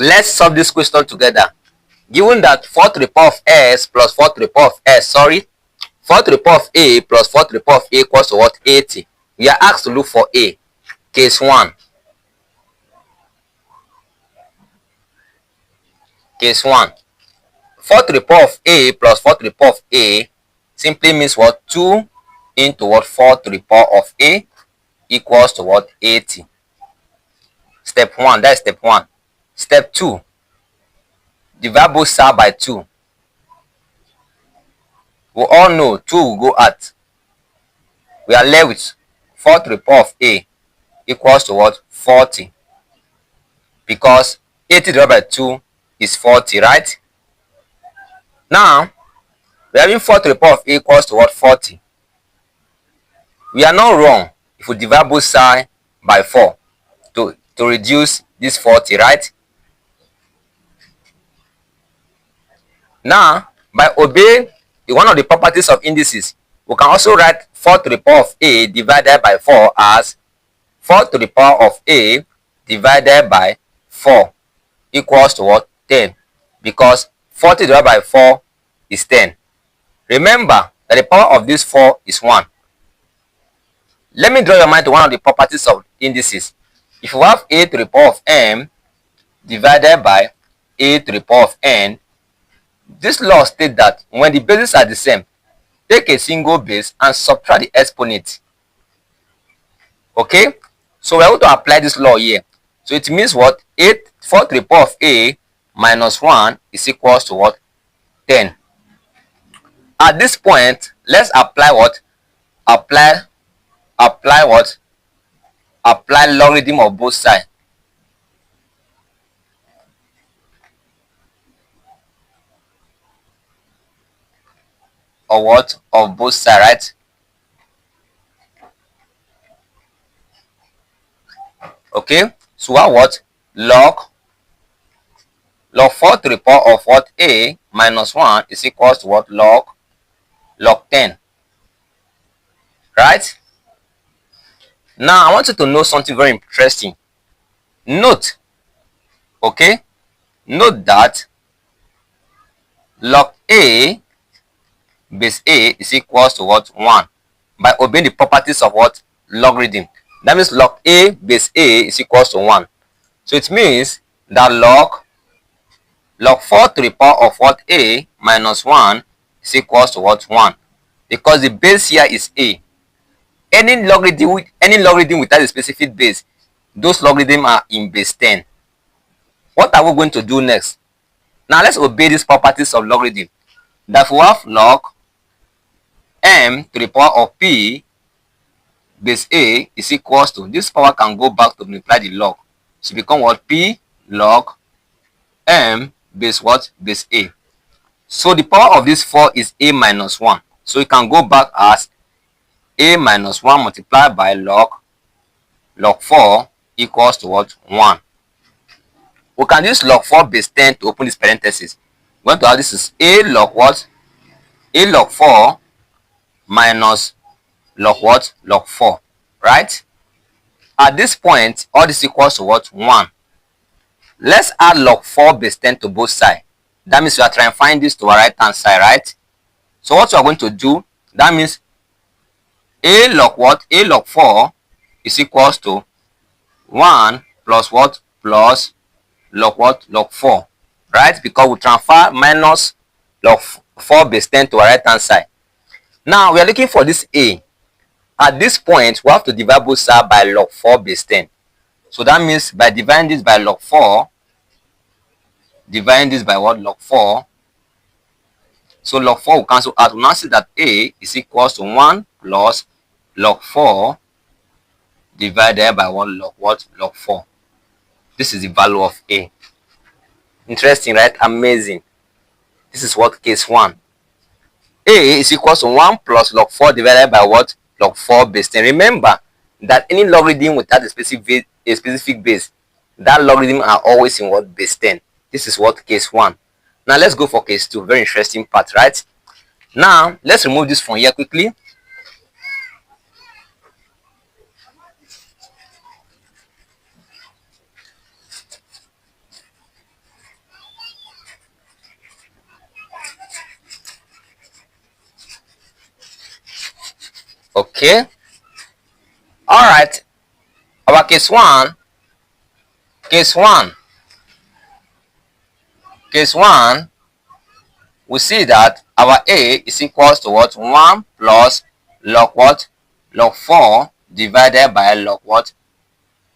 Let's solve this question together. Given that 4 to the power of s plus 4 to the power of s, 4 to the power of a plus 4 to the power of a equals to what? 80. We are asked to look for a. Case 1. Case 1. 4 to the power of a plus 4 to the power of a simply means what? 2 into what? 4 to the power of a equals to what? 80. Step 1. That's step 1. Step 2. Divide both sides by 2. We all know 2 will go out. We are left with 4 to the power of a equals to what? 40. Because 80 divided by 2 is 40, right? Now, we are having 4 to the power of a equals to what? 40. We are not wrong if we divide both sides by 4 to reduce this 40, right? Now, by obeying one of the properties of indices, we can also write 4 to the power of a divided by 4 as 4 to the power of a divided by 4 equals to what? 10. Because 40 divided by 4 is 10. Remember that the power of this 4 is 1. Let me draw your mind to one of the properties of indices. If you have a to the power of m divided by a to the power of n, this law states that when the bases are the same, take a single base and subtract the exponent. Okay? So we're going to apply this law here. So it means what? 4 to the power of a minus 1 is equals to what? 10. At this point, let's apply what? Apply what? Apply logarithm of both sides. Or what? Of both sides, right? Okay, so what? Log 4 to the power of what? A minus 1 is equals to what? Log 10. Right? Now, I want you to know something very interesting. Note, okay? Note that log A base A is equals to what? 1. By obeying the properties of what? Logarithm. That means log A base A is equals to 1. So it means that log 4 to the power of what? A minus 1 is equals to what? 1. Because the base here is A. Any logarithm without a specific base, those logarithms are in base 10. What are we going to do next? Now let's obey these properties of logarithm. That we have log m to the power of p base A is equals to, this power can go back to multiply the log. So become what? P log m base what? Base A. So the power of this 4 is a minus 1. So it can go back as a minus 1 multiplied by log 4 equals to what? 1. We can use log 4 base 10 to open this parenthesis. We're going to have this is a log what? A log 4 minus log what? Log 4. Right? At this point, all this equals to what? 1. Let's add log 4 base 10 to both sides. That means we are trying to find this to our right hand side, right? So what we are going to do, that means a log what? A log 4 is equals to 1 plus what? Plus log what? Log 4. Right? Because we transfer minus log 4 base 10 to our right hand side. Now we are looking for this a. At this point, we have to divide both sides by log 4 base 10. So that means by dividing this by log 4, dividing this by what? Log 4. So log 4 will cancel out. We now see that a is equals to 1 plus log 4 divided by 1 log what? Log 4. This is the value of a. Interesting, right? Amazing. This is what? Case 1. A is equals to 1 plus log 4 divided by what? Log 4 base 10. Remember that any logarithm without a specific base, that logarithm are always in what? Base 10. This is what? Case 1. Now let's go for case 2. Very interesting part, right? Now let's remove this from here quickly. Okay. All right. Our case one. Case one. Case one. We see that our A is equals to what? 1 plus log what? Log 4 divided by log what?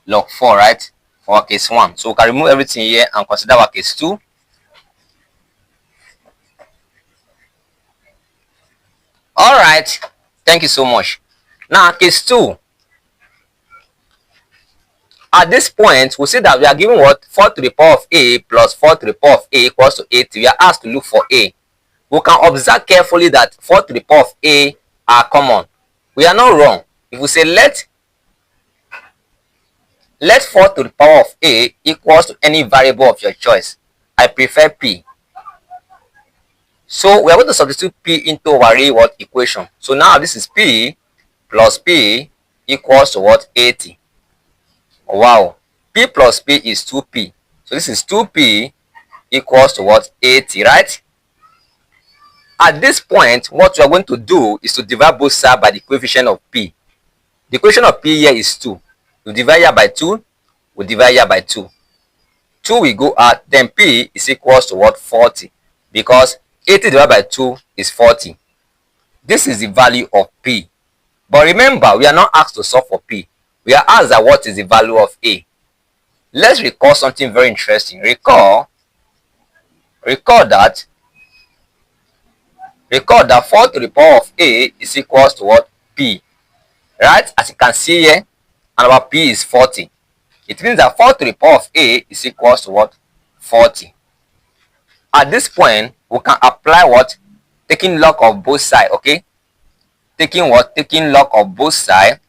Log 4, right? For our case 1. So we can remove everything here and consider our case 2. Alright. Thank you so much. Now case 2. At this point, we see that we are given what? 4 to the power of A plus 4 to the power of A equals to 80. We are asked to look for A. We can observe carefully that 4 to the power of A are common. We are not wrong. If we say let 4 to the power of A equals to any variable of your choice. I prefer P. So we are going to substitute P into our real what equation. So now this is P plus P equals to what? 80. Wow. P plus P is 2P. So this is 2P equals to what? 80, right? At this point, what we are going to do is to divide both sides by the coefficient of P. The coefficient of P here is 2. We divide here by 2. We divide here by 2. 2 will go out, then P is equals to what? 40. Because 80 divided by 2 is 40. This is the value of P. But remember, we are not asked to solve for P. We are asked that what is the value of A. Let's recall something very interesting. Recall that 4 to the power of A is equals to what? P. Right? As you can see here, and our P is 40. It means that 4 to the power of A is equals to what? 40. At this point, we can apply what? Taking log of both sides, okay? Taking what? Taking log of both sides.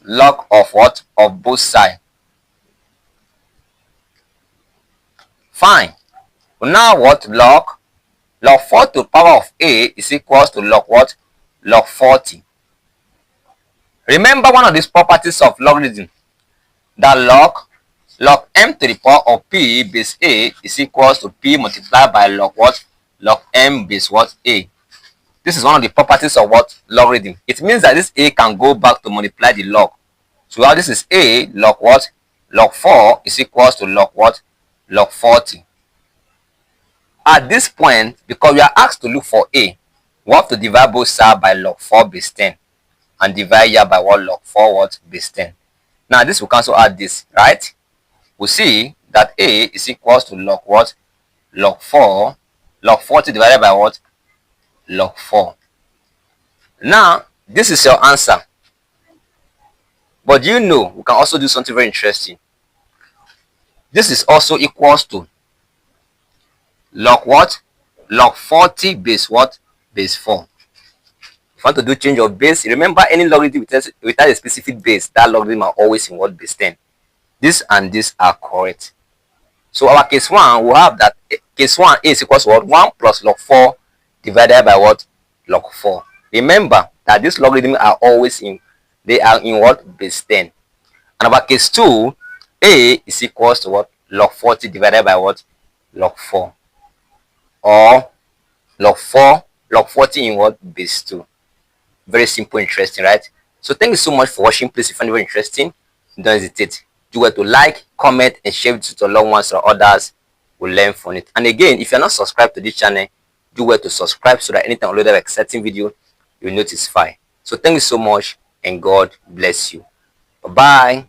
Log of what? Of both sides. Fine. Now what? Log 4 to the power of A is equals to log what? Log 40. Remember one of these properties of logarithm, that log m to the power of P base A is equals to P multiplied by log what? Log m base what? A. This is one of the properties of what? Logarithm. It means that this A can go back to multiply the log. So now this is A log what? Log 4 is equals to log what? Log 40. At this point, because we are asked to look for A, we have to divide both sides by log 4 base 10. And divide here by what? Log 4 what? Base 10. Now this will cancel out this, right? We see that A is equals to log what? Log 4. Log 40 divided by what? Log 4. Now, this is your answer. But you know, we can also do something very interesting. This is also equals to log what? Log 40 base what? Base 4. If you want to do change of base, remember any logarithm without a specific base, that logarithm are always in what? Base 10. This and this are correct. So our case 1 will have that case 1 is equals to what? 1 plus log 4 divided by what? Log 4. Remember that these logarithms are always in what? Base 10. And our case 2, A is equals to what? Log 40 divided by what? Log 4. Or log 40 in what? Base 2. Very simple, interesting, right? So thank you so much for watching. Please, if you find it very interesting, don't hesitate. Do well to like, comment, and share it to loved ones or others will learn from it. And again, if you're not subscribed to this channel, do well to subscribe so that anytime I upload an exciting video, you'll notify. So thank you so much, and God bless you. Bye-bye.